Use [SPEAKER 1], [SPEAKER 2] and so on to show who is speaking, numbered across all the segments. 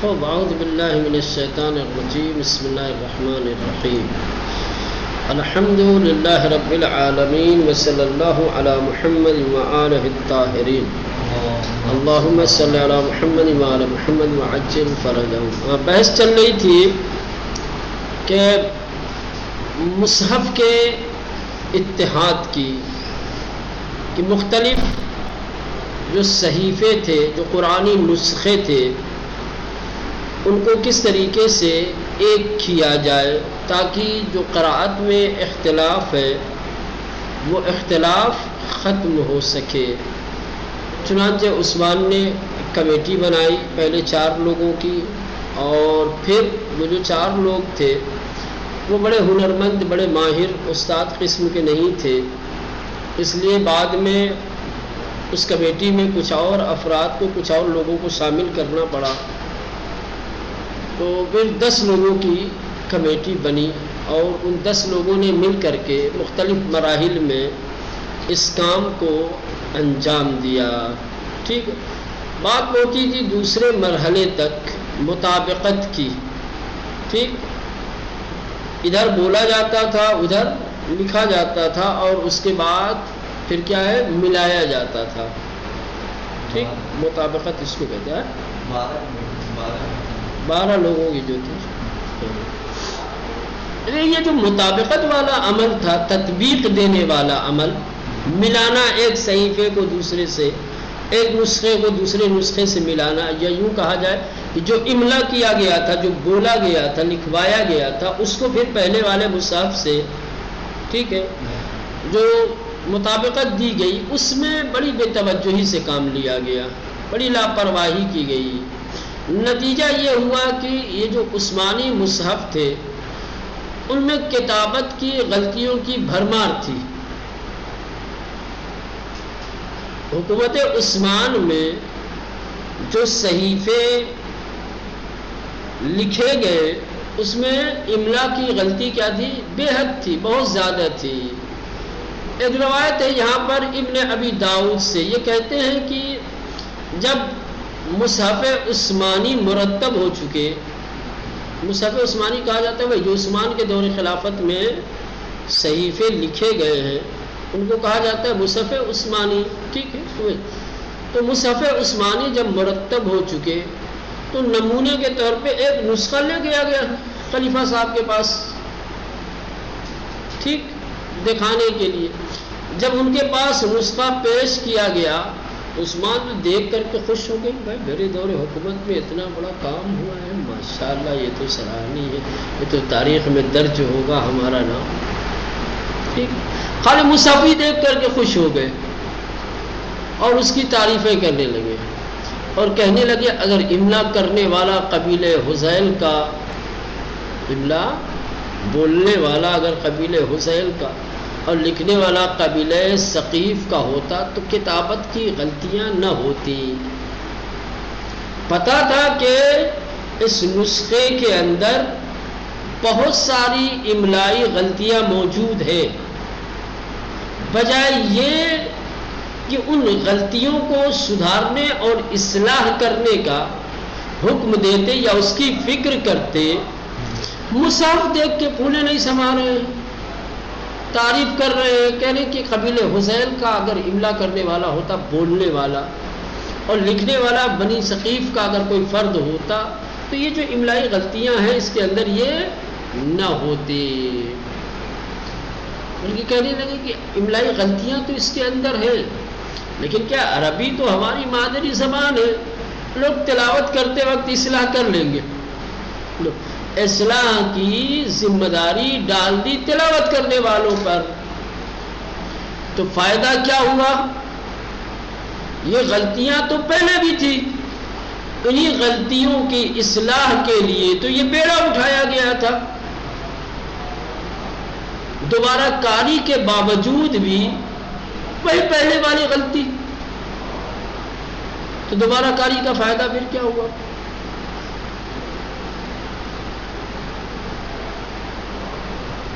[SPEAKER 1] خب اعوذ باللہ من الشیطان الرجیم بسم اللہ الرحمن الرحیم الحمد للہ رب العالمین وصلی اللہ علی محمد وآلہ الطاہرین اللہم صلی علی محمد وآلہ محمد وعجل فرجہم۔ بحث چل رہی تھی کہ مصحف کے اتحاد کی کہ مختلف جو صحیفے تھے، جو قرآنی نسخے تھے، ان کو کس طریقے سے ایک کیا جائے تاکہ جو قراءت میں اختلاف ہے وہ اختلاف ختم ہو سکے۔ چنانچہ عثمان نے کمیٹی بنائی پہلے 4 لوگوں کی، اور پھر وہ جو 4 لوگ تھے وہ بڑے ہنرمند، بڑے ماہر استاد قسم کے نہیں تھے، اس لیے بعد میں اس کمیٹی میں کچھ اور افراد کو، کچھ اور لوگوں کو شامل کرنا پڑا۔ تو پھر 10 لوگوں کی کمیٹی بنی اور ان 10 لوگوں نے مل کر کے مختلف مراحل میں اس کام کو انجام دیا۔ ٹھیک ہے، بات پہنچی تھی دوسرے مرحلے تک مطابقت کی۔ ٹھیک، ادھر بولا جاتا تھا، ادھر لکھا جاتا تھا، اور اس کے بعد پھر کیا ہے، ملایا جاتا تھا۔ ٹھیک، مطابقت اس کو کہتا ہے۔ 12 لوگوں کی جو تھی۔ یہ جو مطابقت والا عمل تھا، تطبیق دینے والا عمل، ملانا ایک صحیفے کو دوسرے سے، ایک نسخے کو دوسرے نسخے سے ملانا، یا یوں کہا جائے کہ جو املا کیا گیا تھا، جو بولا گیا تھا، لکھوایا گیا تھا، اس کو پھر پہلے والے مصحف سے، ٹھیک ہے، جو مطابقت دی گئی، اس میں بڑی بے توجہی سے کام لیا گیا، بڑی لاپرواہی کی گئی۔ نتیجہ یہ ہوا کہ یہ جو عثمانی مصحف تھے ان میں کتابت کی غلطیوں کی بھرمار تھی۔ حکومت عثمان میں جو صحیفے لکھے گئے اس میں املا کی غلطی کیا تھی، بے حد تھی، بہت زیادہ تھی۔ ایک روایت ہے یہاں پر ابن ابی داؤد سے، یہ کہتے ہیں کہ جب مصحف عثمانی مرتب ہو چکے، مصحف عثمانی کہا جاتا ہے بھائی جو عثمان کے دور خلافت میں صحیفے لکھے گئے ہیں ان کو کہا جاتا ہے مصحف عثمانی۔ ٹھیک ہے، تو مصحف عثمانی جب مرتب ہو چکے تو نمونے کے طور پہ ایک نسخہ لے گیا خلیفہ صاحب کے پاس، ٹھیک، دکھانے کے لیے۔ جب ان کے پاس نسخہ پیش کیا گیا، عثمان دیکھ کر کے خوش ہو گئے، بھائی میرے دور حکومت میں اتنا بڑا کام ہوا ہے، ماشاءاللہ، یہ تو سراہنی ہے، یہ تو تاریخ میں درج ہوگا ہمارا نام۔ ٹھیک، خالی مصحف ہی دیکھ کر کے خوش ہو گئے اور اس کی تعریفیں کرنے لگے، اور کہنے لگے اگر املا کرنے والا قبیلہ حذیل کا، املا بولنے والا اگر قبیلہ حذیل کا اور لکھنے والا قبیلہ ثقیف کا ہوتا تو کتابت کی غلطیاں نہ ہوتی۔ پتا تھا کہ اس نسخے کے اندر بہت ساری املائی غلطیاں موجود ہیں، بجائے یہ کہ ان غلطیوں کو سدھارنے اور اصلاح کرنے کا حکم دیتے یا اس کی فکر کرتے، مصحف دیکھ کے پھولے نہیں سما رہے ہیں، تعریف کر رہے ہیں، کہہ رہے کہ قبیلہ حذیل کا اگر املا کرنے والا ہوتا، بولنے والا، اور لکھنے والا بنی ثقیف کا اگر کوئی فرد ہوتا تو یہ جو املائی غلطیاں ہیں اس کے اندر یہ نہ ہوتی۔ بلکہ کہنے لگے کہ املائی غلطیاں تو اس کے اندر ہیں، لیکن کیا عربی تو ہماری مادری زبان ہے، لوگ تلاوت کرتے وقت اصلاح کر لیں گے۔ اصلاح کی ذمہ داری ڈال دی تلاوت کرنے والوں پر، تو فائدہ کیا ہوا؟ یہ غلطیاں تو پہلے بھی تھی، انہی غلطیوں کی اصلاح کے لیے تو یہ بیڑا اٹھایا گیا تھا۔ دوبارہ کاری کے باوجود بھی وہی پہلے والی غلطی، تو دوبارہ کاری کا فائدہ پھر کیا ہوا؟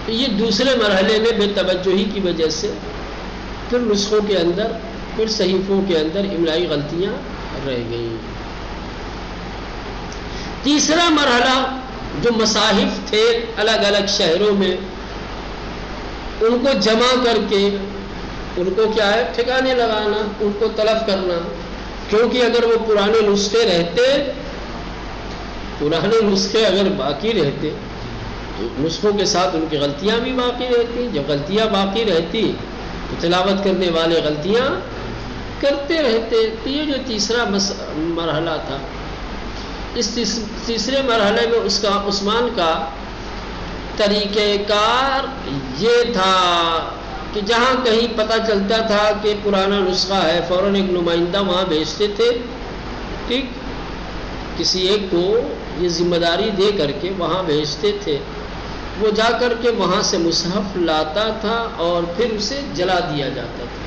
[SPEAKER 1] یہ دوسرے مرحلے میں بے توجہی کی وجہ سے پھر نسخوں کے اندر، پھر صحیفوں کے اندر املائی غلطیاں رہ گئیں۔ تیسرا مرحلہ جو مصاحف تھے الگ الگ شہروں میں ان کو جمع کر کے ان کو کیا ہے ٹھکانے لگانا، ان کو تلف کرنا، کیونکہ اگر وہ پرانے نسخے اگر باقی رہتے تو نسخوں کے ساتھ ان کی غلطیاں بھی باقی رہتی، جب غلطیاں باقی رہتی تو تلاوت کرنے والے غلطیاں کرتے رہتے۔ تو یہ جو تیسرا مرحلہ تھا، اس تیسرے مرحلے میں عثمان کا طریقہ کار یہ تھا کہ جہاں کہیں پتہ چلتا تھا کہ پرانا نسخہ ہے فوراً ایک نمائندہ وہاں بھیجتے تھے، ٹھیک، کسی ایک کو یہ ذمہ داری دے کر کے وہاں بھیجتے تھے، وہ جا کر کے وہاں سے مصحف لاتا تھا اور پھر اسے جلا دیا جاتا تھا۔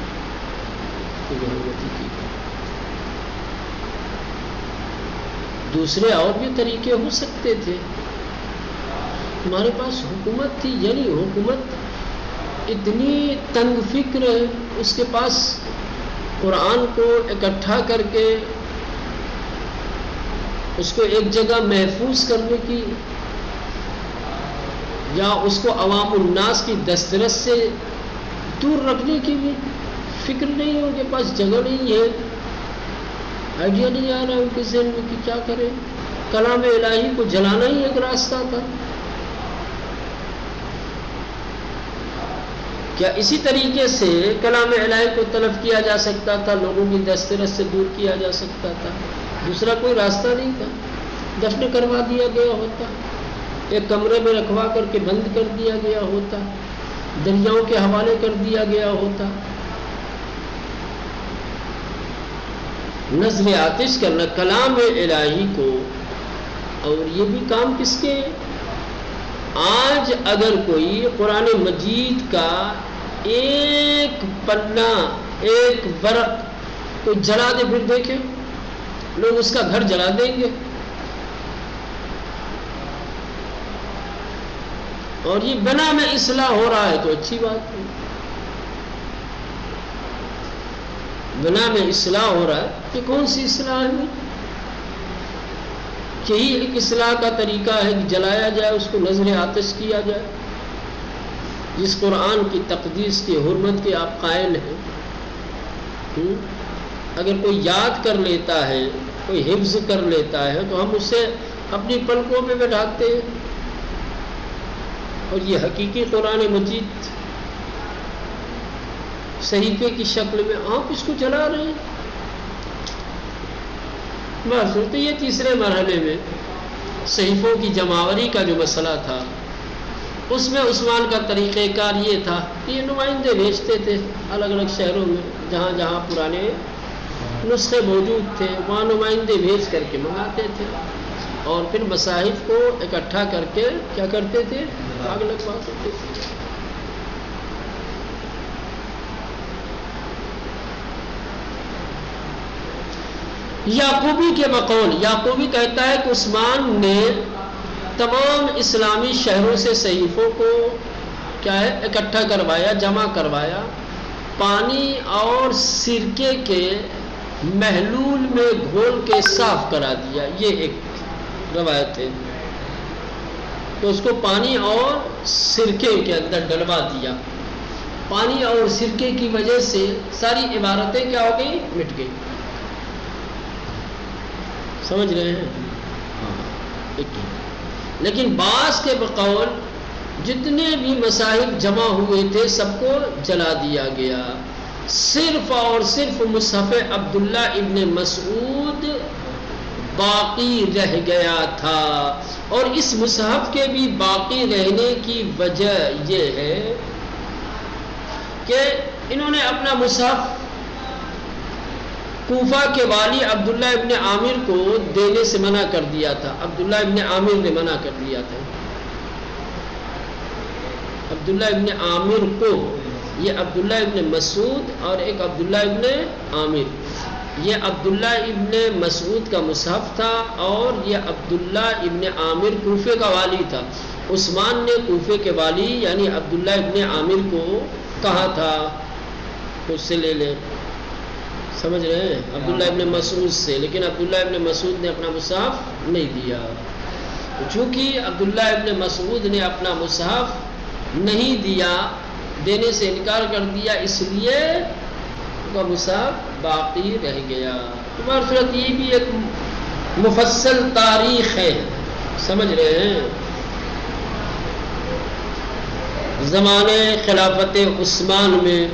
[SPEAKER 1] دوسرے اور بھی طریقے ہو سکتے تھے۔ ہمارے پاس حکومت تھی، یعنی حکومت اتنی تنگ فکر ہے، اس کے پاس قرآن کو اکٹھا کر کے اس کو ایک جگہ محفوظ کرنے کی یا اس کو عوام الناس کی دسترس سے دور رکھنے کی بھی فکر نہیں ہے، ان کے پاس جگہ نہیں ہے، آئیڈیا نہیں آ رہا ان کے ذہن میں کہ کیا کرے۔ کلام الہی کو جلانا ہی ایک راستہ تھا۔ کیا اسی طریقے سے کلام الہی کو تلف کیا جا سکتا تھا، لوگوں کی دسترس سے دور کیا جا سکتا تھا؟ دوسرا کوئی راستہ نہیں تھا۔ دفن کروا دیا گیا ہوتا، ایک کمرے میں رکھوا کر کے بند کر دیا گیا ہوتا، دریاؤں کے حوالے کر دیا گیا ہوتا۔ نذر آتش کرنا کلام الہی کو، اور یہ بھی کام کس کے؟ آج اگر کوئی قرآن مجید کا ایک پنا، ایک ورق کو جلا دے، پھر دیکھیں لوگ اس کا گھر جلا دیں گے، اور یہ بنا میں اصلاح ہو رہا ہے تو اچھی بات ہے۔ بنا میں اصلاح ہو رہا ہے، یہ کون سی اصلاح ہے؟ یہی ایک اصلاح کا طریقہ ہے کہ جلایا جائے، اس کو نذر آتش کیا جائے۔ جس قرآن کی تقدیس کی حرمت کے آپ قائل ہیں، اگر کوئی یاد کر لیتا ہے، کوئی حفظ کر لیتا ہے تو ہم اسے اپنی پلکوں پہ بٹھاتے ہیں، اور یہ حقیقی قرآن مجید صحیفے کی شکل میں آپ اس کو جلا رہے ہیں۔ بس تو یہ تیسرے مرحلے میں صحیفوں کی جماوری کا جو مسئلہ تھا، اس میں عثمان کا طریقہ کار یہ تھا کہ یہ نمائندے بھیجتے تھے الگ الگ شہروں میں، جہاں جہاں پرانے نسخے موجود تھے وہاں نمائندے بھیج کر کے منگاتے تھے، اور پھر مصاحف کو اکٹھا کر کے کیا کرتے تھے؟ آگ لگواتے تھے۔ یعقوبی کے بقول، یعقوبی کہتا ہے کہ عثمان نے تمام اسلامی شہروں سے صحیفوں کو کیا ہے اکٹھا کروایا، جمع کروایا، پانی اور سرکے کے محلول میں گھول کے صاف کرا دیا۔ یہ ایک روایت ہے، تو اس کو پانی اور سرکے کے اندر ڈلوا دیا۔ پانی اور سرکے کی وجہ سے ساری عبارتیں کیا ہو گئی؟ مٹ گئی۔ سمجھ رہے ہیں؟ لیکن بعض کے بقول جتنے بھی مصاحف جمع ہوئے تھے سب کو جلا دیا گیا، صرف اور صرف مصحف عبداللہ ابن مسعود باقی رہ گیا تھا۔ اور اس مصحف کے بھی باقی رہنے کی وجہ یہ ہے کہ انہوں نے اپنا مصحف کوفہ کے والی عبداللہ ابن عامر کو دینے سے منع کر دیا تھا۔ عبداللہ ابن عامر نے منع کر دیا تھا۔ عبداللہ ابن عامر کو، یہ عبداللہ ابن مسعود اور ایک عبداللہ ابن عامر، یہ عبداللہ ابن مسعود کا مصحف تھا اور یہ عبداللہ ابن عامر کوفے کا والی تھا۔ عثمان نے کوفے کے والی یعنی عبداللہ ابن عامر کو کہا تھا کہ اس سے لے لیں۔ سمجھ رہے ہیں؟ عبداللہ ابن مسعود سے، لیکن عبداللہ ابن مسعود نے اپنا مصحف نہیں دیا. چونکہ عبداللہ ابن مسعود نے اپنا مصحف نہیں دیا، دینے سے انکار کر دیا، اس لیے ان کا مصحف باقی رہ گیا. تمہاری صورت یہ بھی ایک مفصل تاریخ ہے، سمجھ رہے ہیں؟ زمانے خلافت عثمان میں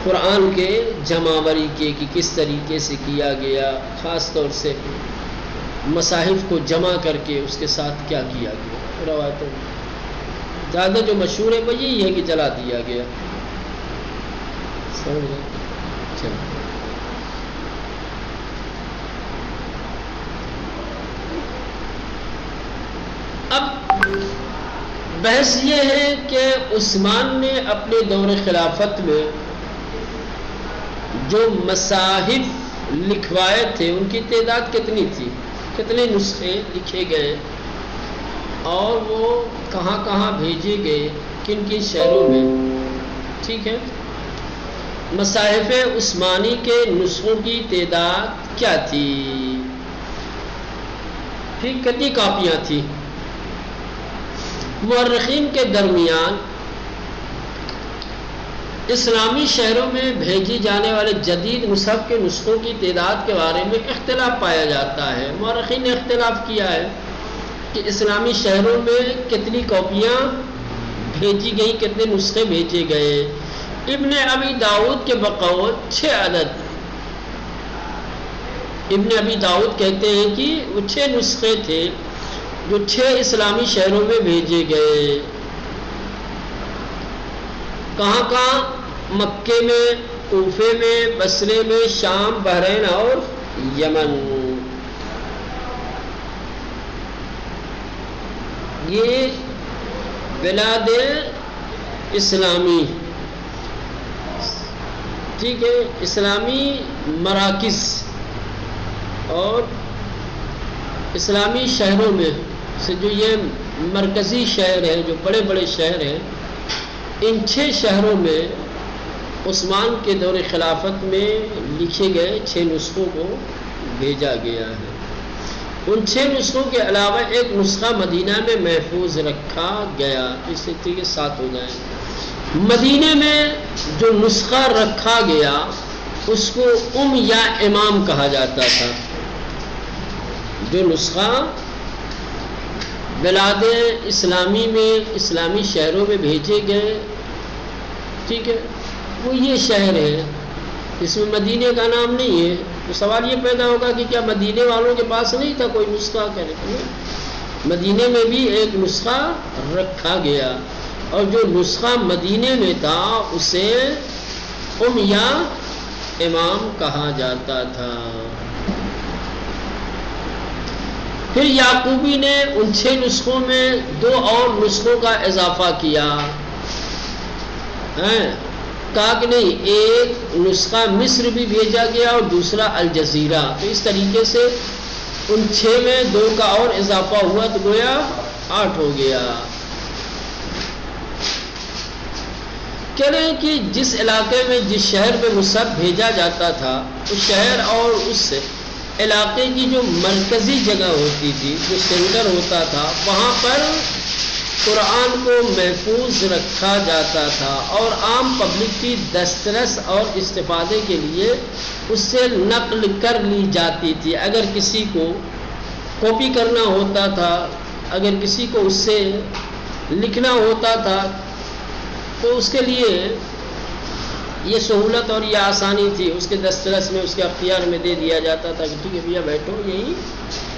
[SPEAKER 1] قرآن کے جمع آوری کے کہ کس طریقے سے کیا گیا، خاص طور سے مصاحف کو جمع کر کے اس کے ساتھ کیا کیا گیا. روایتوں زیادہ جو مشہور ہے وہ یہی ہے کہ جلا دیا گیا. سمجھ رہے؟ چلو اب بحث یہ ہے کہ عثمان نے اپنے دور خلافت میں جو مصاحف لکھوائے تھے ان کی تعداد کتنی تھی، کتنے نسخے لکھے گئے اور وہ کہاں کہاں بھیجے گئے، کن کن شہروں میں. ٹھیک ہے، مصاحف عثمانی کے نسخوں کی تعداد کیا تھی، ٹھیک، کتنی کاپیاں تھیں. مورخین کے درمیان اسلامی شہروں میں بھیجی جانے والے جدید مصحف کے نسخوں کی تعداد کے بارے میں اختلاف پایا جاتا ہے. مورخین نے اختلاف کیا ہے کہ اسلامی شہروں میں کتنی کاپیاں بھیجی گئیں، کتنے نسخے بھیجے گئے. ابن ابی داؤد کے بقول 6 عدد. ابن ابی داؤد کہتے ہیں کہ وہ 6 نسخے تھے جو 6 اسلامی شہروں میں بھیجے گئے. کہاں کہاں؟ مکے میں، کوفے میں، بصرے میں، شام، بحرین اور یمن. یہ بلاد اسلامی، ٹھیک ہے، اسلامی مراکز اور اسلامی شہروں میں سے جو یہ مرکزی شہر ہیں، جو بڑے بڑے شہر ہیں، ان 6 شہروں میں عثمان کے دور خلافت میں لکھے گئے 6 نسخوں کو بھیجا گیا ہے. ان 6 نسخوں کے علاوہ ایک نسخہ مدینہ میں محفوظ رکھا گیا. اس سے 7 ہو جائیں. مدینہ میں جو نسخہ رکھا گیا اس کو یا امام کہا جاتا تھا. جو نسخہ بلاد اسلامی میں، اسلامی شہروں میں بھیجے گئے، ٹھیک ہے، وہ یہ شہر ہے، اس میں مدینے کا نام نہیں ہے. تو سوال یہ پیدا ہوگا کہ کیا مدینے والوں کے پاس نہیں تھا کوئی نسخہ؟ کہنے مدینے میں بھی ایک نسخہ رکھا گیا، اور جو نسخہ مدینے میں تھا اسے یا امام کہا جاتا تھا. پھر یعقوبی نے ان 6 نسخوں میں 2 اور نسخوں کا اضافہ کیا. کہا کہ نہیں، ایک نسخہ مصر بھی بھیجا گیا اور دوسرا الجزیرہ. تو اس طریقے سے ان 6 میں 2 کا اور اضافہ ہوا تو گویا 8 ہو گیا. کہہ رہے ہیں کہ جس علاقے میں، جس شہر میں مصحف بھیجا جاتا تھا، اس شہر اور اس علاقے کی جو مرکزی جگہ ہوتی تھی، جو سینٹر ہوتا تھا، وہاں پر قرآن کو محفوظ رکھا جاتا تھا اور عام پبلک کی دسترس اور استفادے کے لیے اس سے نقل کر لی جاتی تھی. اگر کسی کو کاپی کرنا ہوتا تھا، اگر کسی کو اس سے لکھنا ہوتا تھا، تو اس کے لیے یہ سہولت اور یہ آسانی تھی. اس کے دسترس میں، اس کے اختیار میں دے دیا جاتا تھا کہ ٹھیک ہے بھیا بیٹھو، یہی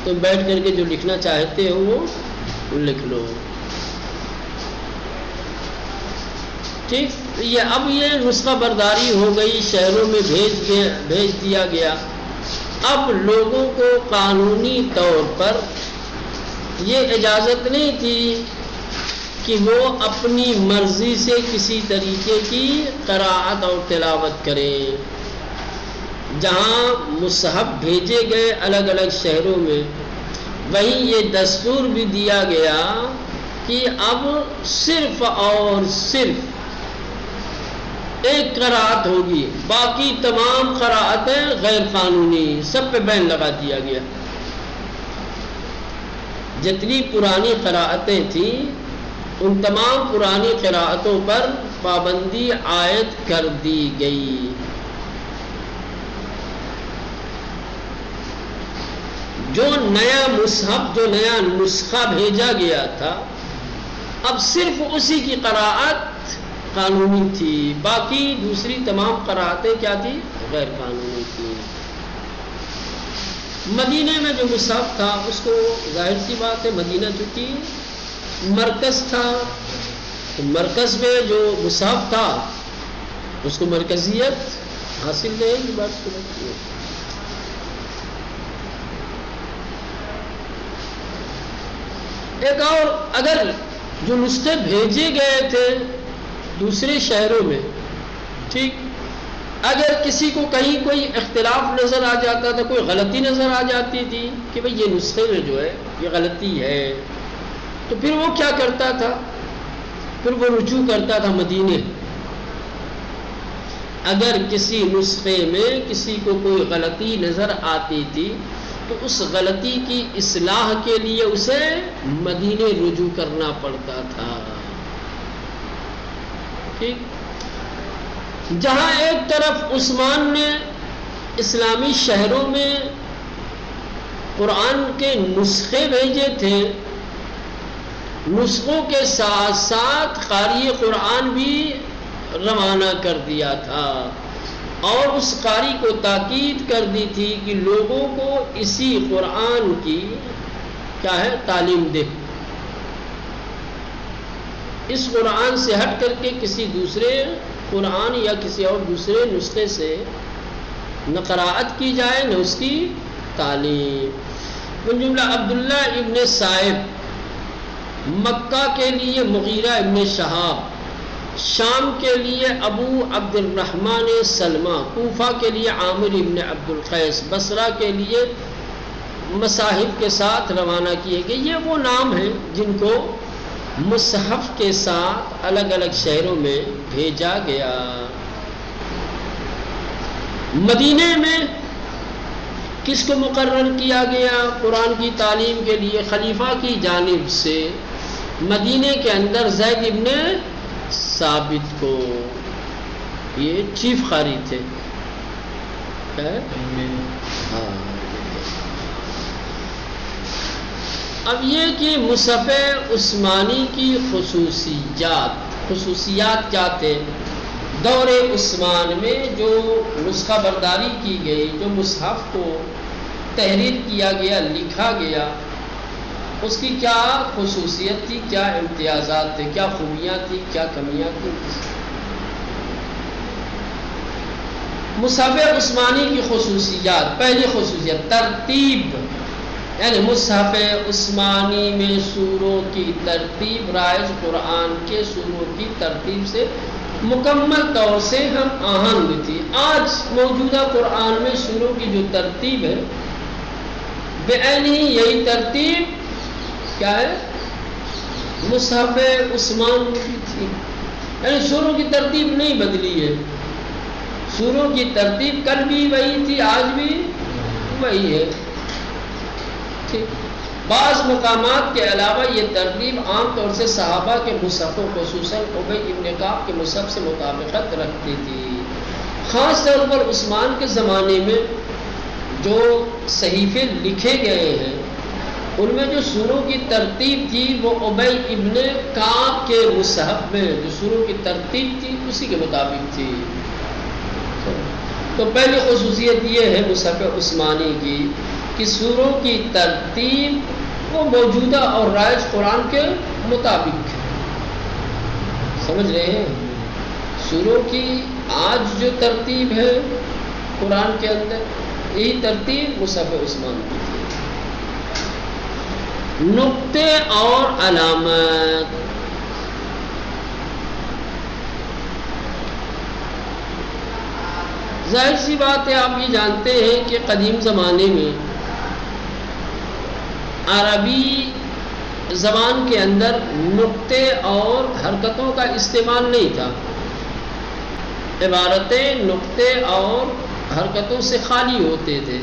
[SPEAKER 1] تم بیٹھ کر کے جو لکھنا چاہتے ہو وہ لکھ لو. ٹھیک، اب یہ نسخہ برداری ہو گئی، شہروں میں بھیج دیا گیا. اب لوگوں کو قانونی طور پر یہ اجازت نہیں تھی کہ وہ اپنی مرضی سے کسی طریقے کی قراءت اور تلاوت کریں. جہاں مصحف بھیجے گئے الگ الگ شہروں میں، وہیں یہ دستور بھی دیا گیا کہ اب صرف اور صرف ایک قرأت ہوگی، باقی تمام قرأتیں غیر قانونی، سب پہ بین لگا دیا گیا۔ جتنی پرانی قرأتیں تھیں ان تمام پرانی قرأتوں پر پابندی عائد کر دی گئی۔ جو نیا مصحف، جو نیا نسخہ بھیجا گیا تھا، اب صرف اسی کی قرأت قانونی تھی، باقی دوسری تمام قرأتیں کیا تھی؟ غیر قانونی تھی۔ مدینہ میں جو مصحف تھا اس کو ظاہر سی بات ہے، مدینہ چونکہ مرکز تھا، تو مرکز میں جو مصحف تھا اس کو مرکزیت حاصل رہے گی، بات سمجھتی ہے۔ ایک اور، اگر جو نسخے بھیجے گئے تھے دوسرے شہروں میں، ٹھیک، اگر کسی کو کہیں کوئی اختلاف نظر آ جاتا تھا، کوئی غلطی نظر آ جاتی تھی کہ بھئی یہ نسخے میں جو ہے یہ غلطی ہے، تو پھر وہ کیا کرتا تھا؟ پھر وہ رجوع کرتا تھا مدینے۔ اگر کسی نسخے میں کسی کو کوئی غلطی نظر آتی تھی تو اس غلطی کی اصلاح کے لیے اسے مدینے رجوع کرنا پڑتا تھا، ٹھیک۔ جہاں ایک طرف عثمان نے اسلامی شہروں میں قرآن کے نسخے بھیجے تھے، نسخوں کے ساتھ ساتھ قاری قرآن بھی روانہ کر دیا تھا، اور اس قاری کو تاکید کر دی تھی کہ لوگوں کو اسی قرآن کی کیا ہے تعلیم دے، اس قرآن سے ہٹ کر کے کسی دوسرے قرآن یا کسی اور دوسرے نسخے سے نہ قراءت کی جائے نہ اس کی تعلیم۔ من جملہ عبداللہ ابن صائب مکہ کے لیے مغیرہ ابن شہاب، شام کے لیے ابو عبد الرحمن سلمہ، کوفہ کے لیے عامر ابن عبد القیس، بصرہ کے لیے مصاحف کے ساتھ روانہ کیے گئے۔ یہ وہ نام ہیں جن کو مصحف کے ساتھ الگ الگ شہروں میں بھیجا گیا۔ مدینے میں کس کو مقرر کیا گیا قرآن کی تعلیم کے لیے؟ خلیفہ کی جانب سے مدینے کے اندر زید ابن ثابت کو، یہ چیف قاری تھے۔ اب یہ کہ مصحف عثمانی کی خصوصیات کیا تھے؟ دور عثمان میں جو نسخہ برداری کی گئی، جو مصحف کو تحریر کیا گیا، لکھا گیا، اس کی کیا خصوصیت تھی، کیا امتیازات تھے، کیا خوبیاں تھی، کیا کمیاں تھی؟ مصحف عثمانی کی خصوصیات، پہلی خصوصیت ترتیب، یعنی مصحف عثمانی میں سوروں کی ترتیب رائج قرآن کے سوروں کی ترتیب سے مکمل طور سے ہم آہنگ تھی۔ آج موجودہ قرآن میں سوروں کی جو ترتیب ہے بعین ہی یہی ترتیب کیا ہے؟ مصحف عثمانی کی تھی، یعنی سوروں کی ترتیب نہیں بدلی ہے، سوروں کی ترتیب کل بھی وہی تھی، آج بھی وہی ہے۔ بعض مقامات کے علاوہ یہ ترتیب عام طور سے صحابہ کے مصحفوں خصوصاً ابی ابن کعب کے مصحف سے مطابقت رکھتی تھی۔ خاص طور پر عثمان کے زمانے میں جو صحیفے لکھے گئے ہیں ان میں جو سوروں کی ترتیب تھی وہ ابی ابن کعب کے مصحف میں جو سوروں کی ترتیب تھی اسی کے مطابق تھی۔ تو پہلی خصوصیت یہ ہے مصحف عثمانی کی کہ سوروں کی ترتیب وہ موجودہ اور رائج قرآن کے مطابق، سمجھ رہے ہیں؟ سوروں کی آج جو ترتیب ہے قرآن کے اندر یہی ترتیب مصحف عثمان کی تھی۔ نقطے اور علامات، ظاہر سی بات ہے آپ یہ جانتے ہیں کہ قدیم زمانے میں عربی زبان کے اندر نقطے اور حرکتوں کا استعمال نہیں تھا۔ عبارتیں نقطے اور حرکتوں سے خالی ہوتے تھے۔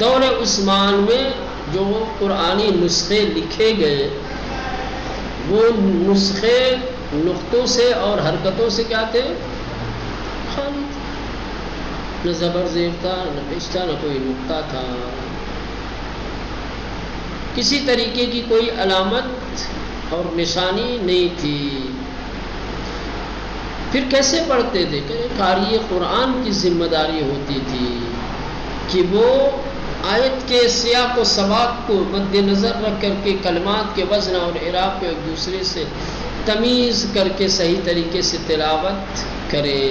[SPEAKER 1] دور عثمان میں جو قرآنی نسخے لکھے گئے وہ نسخے نقطوں سے اور حرکتوں سے کیا تھے؟ خالی تھے۔ نہ زبر زیر تھا، نہ پیش تھا، نہ کوئی نقطہ تھا، کسی طریقے کی کوئی علامت اور نشانی نہیں تھی۔ پھر کیسے پڑھتے تھے؟ کہ قاری قرآن کی ذمہ داری ہوتی تھی کہ وہ آیت کے سیاق و سباق کو مد نظر رکھ کر کے کلمات کے وزن اور اعراب کو ایک دوسرے سے تمیز کر کے صحیح طریقے سے تلاوت کرے۔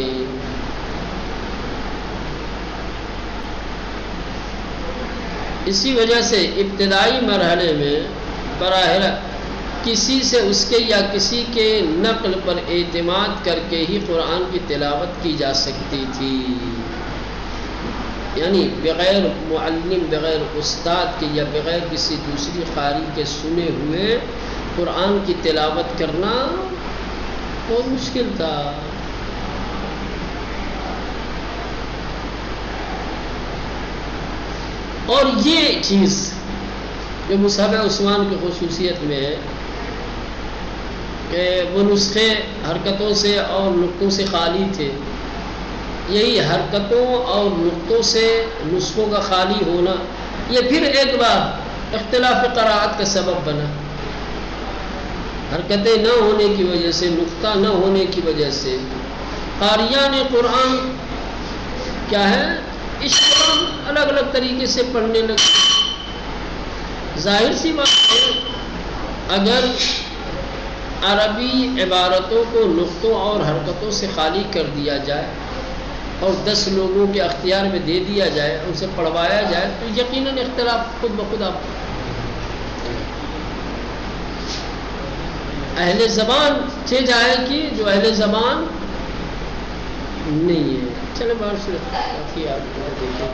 [SPEAKER 1] اسی وجہ سے ابتدائی مرحلے میں براہ راست کسی سے اس کے یا کسی کے نقل پر اعتماد کر کے ہی قرآن کی تلاوت کی جا سکتی تھی، یعنی بغیر معلم، بغیر استاد کے یا بغیر کسی دوسری قاری کے سنے ہوئے قرآن کی تلاوت کرنا بہت مشکل تھا۔ اور یہ چیز جو مصحف عثمان کی خصوصیت میں ہے کہ وہ نسخے حرکتوں سے اور نقطوں سے خالی تھے، یہی حرکتوں اور نقطوں سے نسخوں کا خالی ہونا یہ پھر ایک بار اختلاف قرائت کا سبب بنا۔ حرکتیں نہ ہونے کی وجہ سے، نقطہ نہ ہونے کی وجہ سے قاریان قرآن کیا ہے، اس قرآن الگ الگ طریقے سے پڑھنے لگے۔ ظاہر سی بات ہے اگر عربی عبارتوں کو نقطوں اور حرکتوں سے خالی کر دیا جائے اور 10 لوگوں کے اختیار میں دے دیا جائے، ان سے پڑھوایا جائے تو یقیناً اختلاف خود بخود آپ اہل زبان سے جائے کہ جو اہل زبان نہیں ہے۔ چلے بار سے آپ دیکھیں۔